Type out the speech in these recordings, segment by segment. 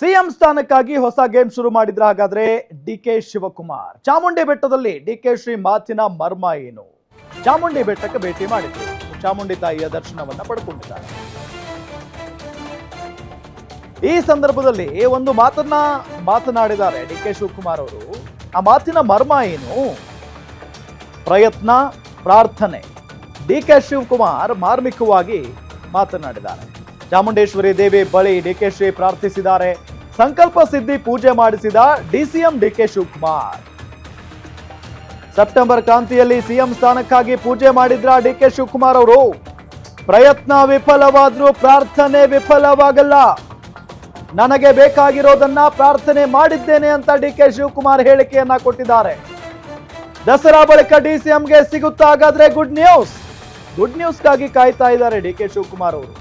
CM ಸ್ಥಾನಕ್ಕಾಗಿ ಹೊಸ game ಶುರು ಮಾಡಿದ್ರ ಹಾಗಾದ್ರೆ ಡಿಕೆ ಶಿವಕುಮಾರ್. ಚಾಮುಂಡಿ ಬೆಟ್ಟದಲ್ಲಿ ಡಿಕೆ ಶ್ರೀ ಮಾತಿನ ಮರ್ಮ ಏನು? ಚಾಮುಂಡಿ ಬೆಟ್ಟಕ್ಕೆ ಭೇಟಿ ಮಾಡಿದ್ರು, ಚಾಮುಂಡಿ ತಾಯಿಯ ದರ್ಶನವನ್ನ ಪಡ್ಕೊಂಡಿದ್ದಾರೆ. ಈ ಸಂದರ್ಭದಲ್ಲಿ ಒಂದು ಮಾತನಾಡಿದ್ದಾರೆ ಡಿಕೆ ಶಿವಕುಮಾರ್ ಅವರು. ಆ ಮಾತಿನ ಮರ್ಮ ಏನು? ಪ್ರಯತ್ನ, ಪ್ರಾರ್ಥನೆ. ಡಿಕೆ ಶಿವಕುಮಾರ್ ಮಾರ್ಮಿಕವಾಗಿ ಮಾತನಾಡಿದ್ದಾರೆ. ಚಾಮುಂಡೇಶ್ವರಿ ದೇವಿ ಬಳಿ ಡಿಕೆ ಶ್ರೀ ಪ್ರಾರ್ಥಿಸಿದ್ದಾರೆ. ಸಂಕಲ್ಪ ಸಿದ್ಧಿ ಪೂಜೆ ಮಾಡಿಸಿದ ಡಿಸಿಎಂ ಡಿಕೆ ಶಿವಕುಮಾರ್. ಸೆಪ್ಟೆಂಬರ್ ಕ್ರಾಂತಿಯಲ್ಲಿ ಸಿಎಂ ಸ್ಥಾನಕ್ಕಾಗಿ ಪೂಜೆ ಮಾಡಿದ್ರ ಡಿಕೆ ಶಿವಕುಮಾರ್ ಅವರು. ಪ್ರಯತ್ನ ವಿಫಲವಾದ್ರೂ ಪ್ರಾರ್ಥನೆ ವಿಫಲವಾಗಲ್ಲ. ನನಗೆ ಬೇಕಾಗಿರೋದನ್ನ ಪ್ರಾರ್ಥನೆ ಮಾಡಿದ್ದೇನೆ ಅಂತ ಡಿಕೆ ಶಿವಕುಮಾರ್ ಹೇಳಿಕೆಯನ್ನ ಕೊಟ್ಟಿದ್ದಾರೆ. ದಸರಾ ಬಳಿಕ ಡಿಸಿಎಂಗೆ ಸಿಗುತ್ತಾ ಹಾಗಾದ್ರೆ ಗುಡ್ ನ್ಯೂಸ್? ಗುಡ್ ನ್ಯೂಸ್ಗಾಗಿ ಕಾಯ್ತಾ ಇದ್ದಾರೆ ಡಿಕೆ ಶಿವಕುಮಾರ್ ಅವರು.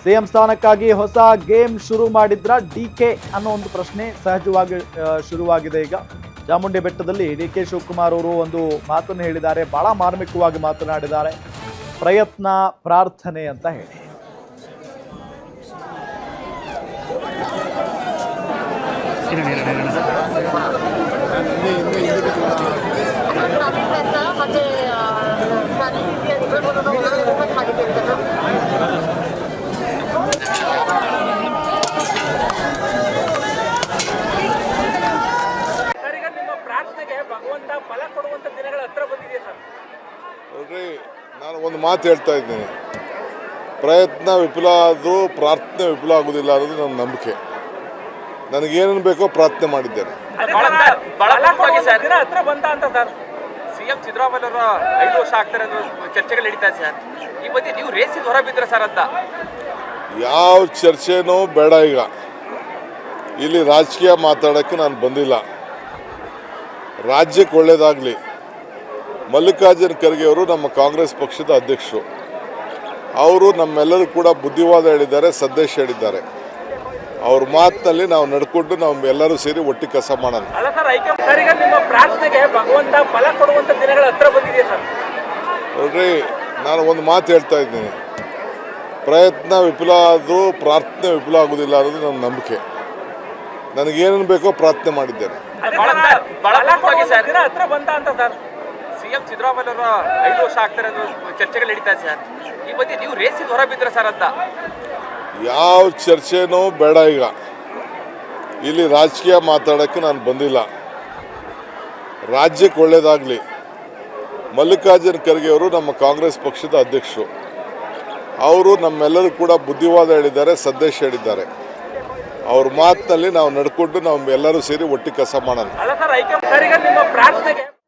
ಸಿಎಂ ಸ್ಥಾನಕ್ಕಾಗಿ ಹೊಸ ಗೇಮ್ ಶುರು ಮಾಡಿದ್ರ ಡಿಕೆ ಅನ್ನೋ ಒಂದು ಪ್ರಶ್ನೆ ಸಹಜವಾಗಿ ಶುರುವಾಗಿದೆ. ಈಗ ಚಾಮುಂಡಿ ಬೆಟ್ಟದಲ್ಲಿ ಡಿಕೆ ಶಿವಕುಮಾರ್ ಅವರು ಒಂದು ಮಾತನ್ನು ಹೇಳಿದ್ದಾರೆ. ಬಹಳ ಮಾರ್ಮಿಕವಾಗಿ ಮಾತನಾಡಿದ್ದಾರೆ. ಪ್ರಯತ್ನ, ಪ್ರಾರ್ಥನೆ ಅಂತ ಹೇಳಿ. ನೋಡ್ರಿ, ನಾನು ಒಂದು ಮಾತು ಹೇಳ್ತಾ ಇದ್ದೀನಿ. ಪ್ರಯತ್ನ ವಿಫಲ ಆದರೂ ಪ್ರಾರ್ಥನೆ ವಿಫಲ ಆಗೋದಿಲ್ಲ ಅನ್ನೋದು ನನ್ನ ನಂಬಿಕೆ. ನನಗೇನೇನು ಬೇಕೋ ಪ್ರಾರ್ಥನೆ ಮಾಡಿದ್ದೇನೆ. ಸಿಎಂ ಸಿದ್ದರಾಮಯ್ಯ ಅವರ 5 ವರ್ಷ ಆಗ್ತಾರೆ ಚರ್ಚೆಗಳು ನಡೀತಾ ಇದೆ ಸರ್. ಈ ಬಗ್ಗೆ ನೀವು ರೇಸಿಗೆ ಹೊರ ಬಿದ್ರೆ ಸರ್ ಅಂತ. ಯಾವ ಚರ್ಚೆನೂ ಬೇಡ. ಈಗ ಇಲ್ಲಿ ರಾಜಕೀಯ ಮಾತಾಡೋಕ್ಕೆ ನಾನು ಬಂದಿಲ್ಲ. ರಾಜ್ಯಕ್ಕೆ ಒಳ್ಳೇದಾಗಲಿ. ಮಲ್ಲಿಕಾರ್ಜುನ ಖರ್ಗೆ ಅವರು ನಮ್ಮ ಕಾಂಗ್ರೆಸ್ ಪಕ್ಷದ ಅಧ್ಯಕ್ಷರು. ಅವರು ನಮ್ಮೆಲ್ಲರೂ ಕೂಡ ಬುದ್ಧಿವಾದ ಹೇಳಿದ್ದಾರೆ, ಸಂದೇಶ ಹೇಳಿದ್ದಾರೆ. ಅವ್ರ ಮಾತಿನಲ್ಲಿ ನಾವು ನಡ್ಕೊಂಡು ನಾವು ಎಲ್ಲರೂ ಸೇರಿ ಒಟ್ಟಿಗೆ ಕೆಲಸ ಮಾಡೋಣ. ನೋಡ್ರಿ, ನಾನು ಒಂದು ಮಾತು ಹೇಳ್ತಾ ಇದ್ದೀನಿ. ಪ್ರಯತ್ನ ವಿಫಲ ಆದರೂ ಪ್ರಾರ್ಥನೆ ವಿಫಲ ಆಗೋದಿಲ್ಲ ಅನ್ನೋದು ನನ್ನ ನಂಬಿಕೆ. ನನಗೇನೇನು ಬೇಕೋ ಪ್ರಾರ್ಥನೆ ಮಾಡಿದ್ದೇನೆ. ಸಿಎಂ ಸಿದ್ದರಾಮಯ್ಯ ಅವರ 5 ವರ್ಷ ಆಗ್ತಾರೆ ಚರ್ಚೆಗಳು ನಡೀತಾ ಇದೆ ಸರ್. ಈ ಬಗ್ಗೆ ನೀವು ರೇಸಿಗೆ ಹೊರ ಬಿದ್ರೆ ಸರ್ ಅಂತ. ಯಾವ ಚರ್ಚೆನೂ ಬೇಡ. ಈಗ ಇಲ್ಲಿ ರಾಜಕೀಯ ಮಾತಾಡೋಕ್ಕೆ ನಾನು ಬಂದಿಲ್ಲ. ರಾಜ್ಯಕ್ಕೆ ಒಳ್ಳೇದಾಗಲಿ. ಮಲ್ಲಿಕಾರ್ಜುನ ಖರ್ಗೆ ಅವರು ನಮ್ಮ ಕಾಂಗ್ರೆಸ್ ಪಕ್ಷದ ಅಧ್ಯಕ್ಷರು. ಅವರು ನಮ್ಮೆಲ್ಲರೂ ಕೂಡ ಬುದ್ಧಿವಾದ ಹೇಳಿದ್ದಾರೆ, ಸಂದೇಶ ಹೇಳಿದ್ದಾರೆ. ಅವ್ರ ಮಾತಿನಲ್ಲಿ ನಾವು ನಡ್ಕೊಂಡು ನಾವು ಎಲ್ಲರೂ ಸೇರಿ ಒಟ್ಟಿಗೆ ಕೆಲಸ ಮಾಡೋಣ.